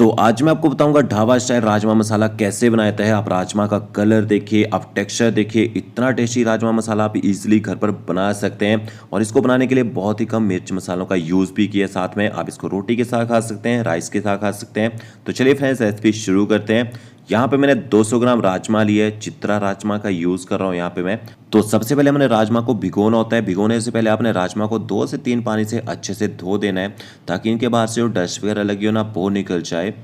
तो आज मैं आपको बताऊंगा ढाबा स्टाइल राजमा मसाला कैसे बनाया जाता है। आप राजमा का कलर देखिए, आप टेक्सचर देखिए, इतना टेस्टी राजमा मसाला आप इजीली घर पर बना सकते हैं। और इसको बनाने के लिए बहुत ही कम मिर्च मसालों का यूज़ भी किया। साथ में आप इसको रोटी के साथ खा सकते हैं, राइस के साथ खा सकते हैं। तो चलिए फ्रेंड्स रेसिपी शुरू करते हैं। यहाँ पे मैंने 200 ग्राम राजमा लिए, चित्रा राजमा का यूज़ कर रहा हूँ यहाँ पे मैं। तो सबसे पहले हमने राजमा को भिगोना होता है। भिगोने से पहले आपने राजमा को 2 से 3 पानी से अच्छे से धो देना है, ताकि इनके बाहर से जो डस्ट वगैरह लगी हो ना वो निकल जाए।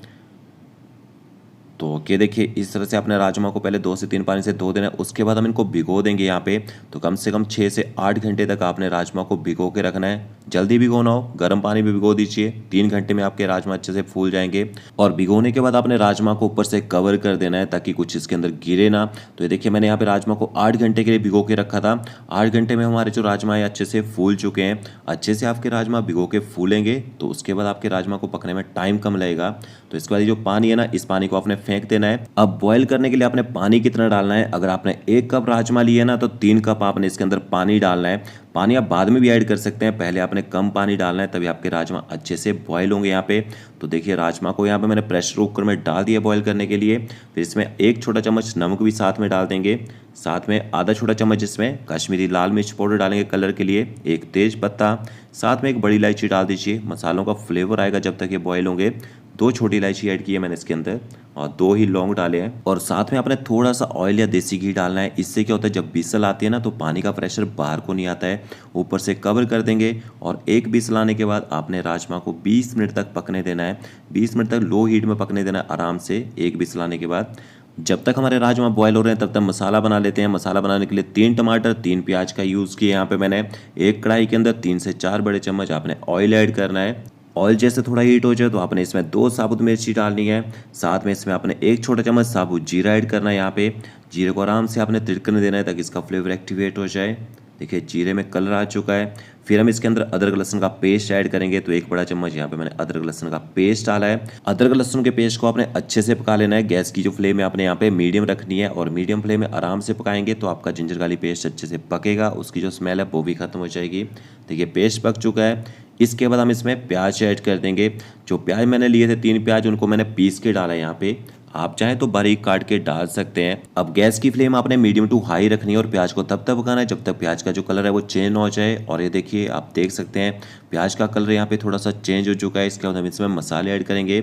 तो ये देखिए इस तरह से आपने राजमा को पहले 2 से 3 पानी से धो देना है। उसके बाद हम इनको भिगो देंगे यहाँ पे। तो कम से कम 6 से 8 घंटे तक आपने राजमा को भिगो के रखना है। जल्दी भिगोना हो गर्म पानी में भिगो दीजिए, 3 घंटे में आपके राजमा अच्छे से फूल जाएंगे। और भिगोने के बाद आपने राजमा को ऊपर से कवर कर देना है, ताकि कुछ इसके अंदर गिरे ना। तो ये देखिए मैंने यहाँ पे राजमा को 8 घंटे के लिए भिगो के रखा था। 8 घंटे में हमारे जो राजमा है अच्छे से फूल चुके हैं। अच्छे से आपके राजमा भिगो के फूलेंगे तो उसके बाद आपके राजमा को पकने में टाइम कम लगेगा। तो इसके बाद जो पानी है ना, इस पानी को आपने फेंक देना है। अब बॉईल करने के लिए आपने पानी कितना डालना है, अगर आपने 1 कप राजमा लिए ना तो 3 कप आपने इसके अंदर पानी डालना है। पानी आप बाद में भी ऐड कर सकते हैं, पहले आपने कम पानी डालना है, तभी आपके राजमा अच्छे से बॉईल होंगे यहाँ पे। तो देखिए राजमा को यहाँ पे मैंने प्रेशर कुकर में डाल दिया बॉईल करने के लिए। फिर इसमें 1 छोटा चम्मच नमक भी साथ में डाल देंगे। साथ में आधा छोटा चम्मच इसमें कश्मीरी लाल मिर्च पाउडर डालेंगे कलर के लिए, 1 तेज पत्ता, साथ में 1 बड़ी इलायची डाल दीजिए। मसालों का फ्लेवर आएगा जब तक ये बॉईल होंगे। 2 छोटी इलायची ऐड की है मैंने इसके अंदर, और 2 ही लौंग डाले हैं। और साथ में आपने थोड़ा सा ऑयल या देसी घी डालना है। इससे क्या होता है, जब विसल आती है ना तो पानी का प्रेशर बाहर को नहीं आता है। ऊपर से कवर कर देंगे और एक विसल आने के बाद आपने राजमा को 20 मिनट तक पकने देना है। 20 मिनट तक लो हीट में पकने देना है आराम से, एक विसल आने के बाद। जब तक हमारे राजमा बॉयल हो रहे हैं तब तक मसाला बना लेते हैं। मसाला बनाने के लिए 3 टमाटर, 3 प्याज का यूज़ किया यहाँ पे मैंने। एक कढ़ाई के अंदर 3 से 4 बड़े चम्मच आपने ऑयल ऐड करना है। ऑयल जैसे थोड़ा हीट हो जाए तो आपने इसमें 2 साबुत मिर्ची डालनी है। साथ में इसमें आपने 1 छोटा चम्मच साबुत जीरा ऐड करना है यहाँ पे। जीरे को आराम से आपने तिड़कने देना है ताकि इसका फ्लेवर एक्टिवेट हो जाए। देखिए जीरे में कलर आ चुका है। फिर हम इसके अंदर अदरक लहसुन का पेस्ट ऐड करेंगे। तो 1 बड़ा चम्मच यहाँ पे मैंने अदरक लहसुन का पेस्ट डाला है। अदरक लहसुन के पेस्ट को आपने अच्छे से पका लेना है। गैस की जो फ्लेम है आपने यहाँ पे मीडियम रखनी है, और मीडियम फ्लेम में आराम से पकाएंगे तो आपका जिंजर गार्लिक पेस्ट अच्छे से पकेगा। उसकी जो स्मेल है वो भी खत्म हो जाएगी। देखिए पेस्ट पक चुका है। इसके बाद हम इसमें प्याज ऐड कर देंगे। जो प्याज मैंने लिए थे 3 प्याज, उनको मैंने पीस के डाला है यहाँ पे। आप चाहें तो बारीक काट के डाल सकते हैं। अब गैस की फ्लेम आपने मीडियम टू हाई रखनी है, और प्याज को तब तक पकाना है जब तक प्याज का जो कलर है वो चेंज हो जाए। और ये देखिए आप देख सकते हैं प्याज का कलर यहाँ पे थोड़ा सा चेंज हो चुका है। इसके बाद हम इसमें मसाले ऐड करेंगे।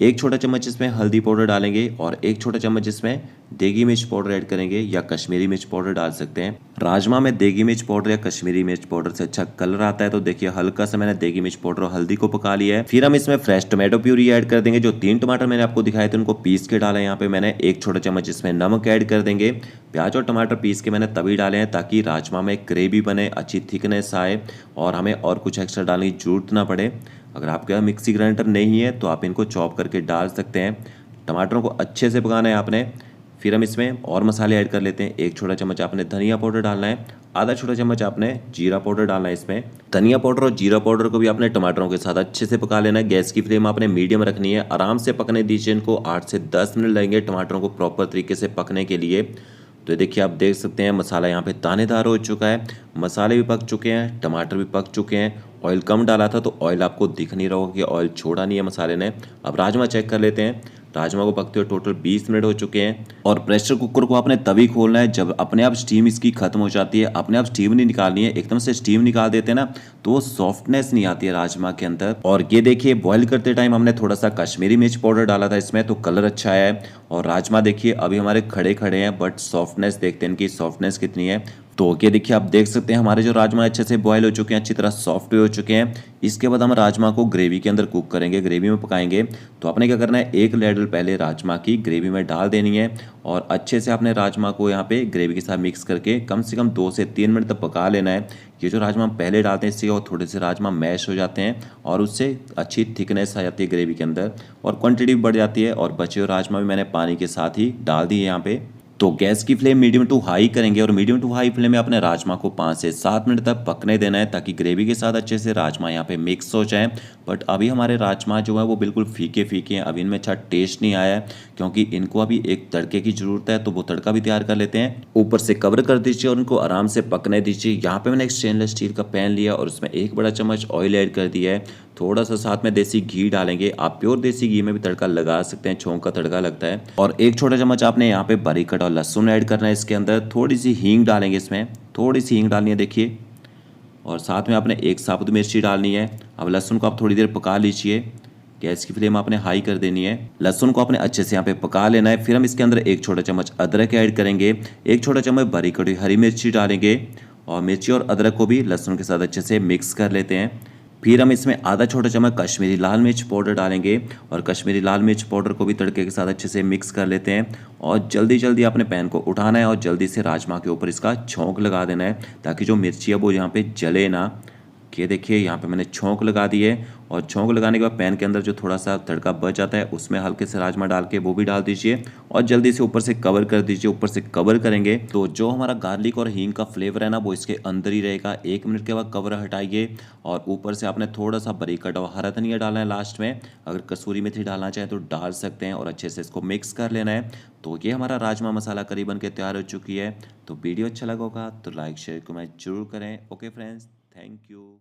1 छोटा चम्मच इसमें हल्दी पाउडर डालेंगे, और 1 छोटा चम्मच इसमें देगी मिर्च पाउडर ऐड करेंगे, या कश्मीरी मिर्च पाउडर डाल सकते हैं। राजमा में देगी मिर्च पाउडर या कश्मीरी मिर्च पाउडर से अच्छा कलर आता है। तो देखिए हल्का सा मैंने देगी मिर्च पाउडर और हल्दी को पका लिया है। फिर हम इसमें फ्रेश टोमेटो प्यूरी ऐड कर देंगे। जो 3 टमाटर मैंने आपको दिखाए थे उनको पीस के डाला है यहाँ पे मैंने। 1 छोटा चम्मच इसमें नमक ऐड कर देंगे। प्याज और टमाटर पीस के मैंने तभी डाले हैं ताकि राजमा में ग्रेवी बने, अच्छी थिकनेस आए, और हमें और कुछ एक्स्ट्रा डालने की जरूरत ना पड़े। अगर आपके यहाँ मिक्सी ग्राइंडर नहीं है तो आप इनको चॉप करके डाल सकते हैं। टमाटरों को अच्छे से पकाना है आपने। फिर हम इसमें और मसाले ऐड कर लेते हैं। 1 छोटा चम्मच आपने धनिया पाउडर डालना है, आधा छोटा चम्मच आपने जीरा पाउडर डालना है इसमें। धनिया पाउडर और जीरा पाउडर को भी आपने टमाटरों के साथ अच्छे से पका लेना है। गैस की फ्लेम आपने मीडियम रखनी है। आराम से पकने दीजिए इनको। 8 से 10 मिनट लगेंगे टमाटरों को प्रॉपर तरीके से पकने के लिए। तो देखिए आप देख सकते हैं मसाला यहाँ पे दानेदार हो चुका है। मसाले भी पक चुके हैं, टमाटर भी पक चुके हैं। ऑयल कम डाला था तो ऑयल आपको दिख नहीं रहा होगा कि ऑयल छोड़ा नहीं है मसाले ने। अब राजमा चेक कर लेते हैं। राजमा को पकते हुए टोटल 20 मिनट हो चुके हैं। और प्रेशर कुकर को आपने तभी खोलना है जब अपने आप स्टीम इसकी खत्म हो जाती है। अपने आप स्टीम नहीं निकालनी है। एकदम से स्टीम निकाल देते हैं ना तो सॉफ्टनेस नहीं आती है राजमा के अंदर। और ये देखिए बॉईल करते टाइम हमने थोड़ा सा कश्मीरी मिर्च पाउडर डाला था इसमें, तो कलर अच्छा आया है। और राजमा देखिए अभी हमारे खड़े खड़े हैं, बट सॉफ्टनेस देखते हैं इनकी सॉफ्टनेस कितनी है। तो ये देखिए आप देख सकते हैं हमारे जो राजमा अच्छे से बॉयल हो चुके हैं, अच्छी तरह सॉफ्ट भी हो चुके हैं। इसके बाद हम राजमा को ग्रेवी के अंदर कुक करेंगे, ग्रेवी में पकाएंगे। तो आपने क्या करना है, 1 लेडल पहले राजमा की ग्रेवी में डाल देनी है, और अच्छे से आपने राजमा को यहाँ पे ग्रेवी के साथ मिक्स करके कम से कम 2 से 3 मिनट तक पका लेना है। ये जो राजमा हम पहले डालते हैं इससे और थोड़े से राजमा मैश हो जाते हैं, और उससे अच्छी थिकनेस आ जाती है ग्रेवी के अंदर, और क्वांटिटी भी बढ़ जाती है। और बचे हुए राजमा भी मैंने पानी के साथ ही डाल दिए यहाँ पे। तो गैस की फ्लेम मीडियम टू हाई करेंगे, और मीडियम टू हाई फ्लेम में अपने राजमा को 5 से 7 मिनट तक पकने देना है, ताकि ग्रेवी के साथ अच्छे से राजमा यहाँ पे मिक्स हो जाए। बट अभी हमारे राजमा जो है वो बिल्कुल फीके फीके हैं, अभी इनमें अच्छा टेस्ट नहीं आया है, क्योंकि इनको अभी एक तड़के की ज़रूरत है। तो वो तड़का भी तैयार कर लेते हैं। ऊपर से कवर कर दीजिए और इनको आराम से पकने दीजिए। यहाँ पे मैंने एक स्टेनलेस स्टील का पैन लिया और उसमें 1 बड़ा चम्मच ऑयल ऐड कर दिया है। थोड़ा सा साथ में देसी घी डालेंगे। आप प्योर देसी घी में भी तड़का लगा सकते हैं, छौंक का तड़का लगता है। और 1 छोटा चम्मच आपने यहाँ पे बारीक कटा हुआ लहसुन ऐड करना है इसके अंदर। थोड़ी सी हींग डालेंगे इसमें, थोड़ी सी हींग डालनी है देखिए। और साथ में आपने 1 साबुत मिर्ची डालनी है। अब लहसुन को आप थोड़ी देर पका लीजिए। गैस की फ्लेम आपने हाई कर देनी है। लहसुन को आपने अच्छे से यहाँ पे पका लेना है। फिर हम इसके अंदर 1 छोटा चम्मच अदरक ऐड करेंगे, 1 छोटा चम्मच बारीक कटी हरी मिर्ची डालेंगे और मिर्ची और अदरक को भी लहसुन के साथ अच्छे से मिक्स कर लेते हैं। फिर हम इसमें आधा छोटा चम्मच कश्मीरी लाल मिर्च पाउडर डालेंगे और कश्मीरी लाल मिर्च पाउडर को भी तड़के के साथ अच्छे से मिक्स कर लेते हैं। और जल्दी जल्दी आपने पैन को उठाना है और जल्दी से राजमा के ऊपर इसका छौंक लगा देना है, ताकि जो मिर्ची है वो यहाँ पे जले ना। ये देखिए यहाँ पे मैंने छौंक लगा दी है। और छौंक लगाने के बाद पैन के अंदर जो थोड़ा सा तड़का बच जाता है उसमें हल्के से राजमा डाल के वो भी डाल दीजिए और जल्दी से ऊपर से कवर कर दीजिए। ऊपर से कवर करेंगे तो जो हमारा गार्लिक और हींग का फ्लेवर है ना वो इसके अंदर ही रहेगा। 1 मिनट के बाद कवर हटाइए और ऊपर से आपने थोड़ा सा बारीक कटा हुआ हरा धनिया डालना है लास्ट में। अगर कसूरी मेथी डालना चाहे तो डाल सकते हैं और अच्छे से इसको मिक्स कर लेना है। तो ये हमारा राजमा मसाला करी बन के तैयार हो चुकी है। तो वीडियो अच्छा लगा होगा तो लाइक शेयर कमेंट जरूर करें। Okay friends, thank you.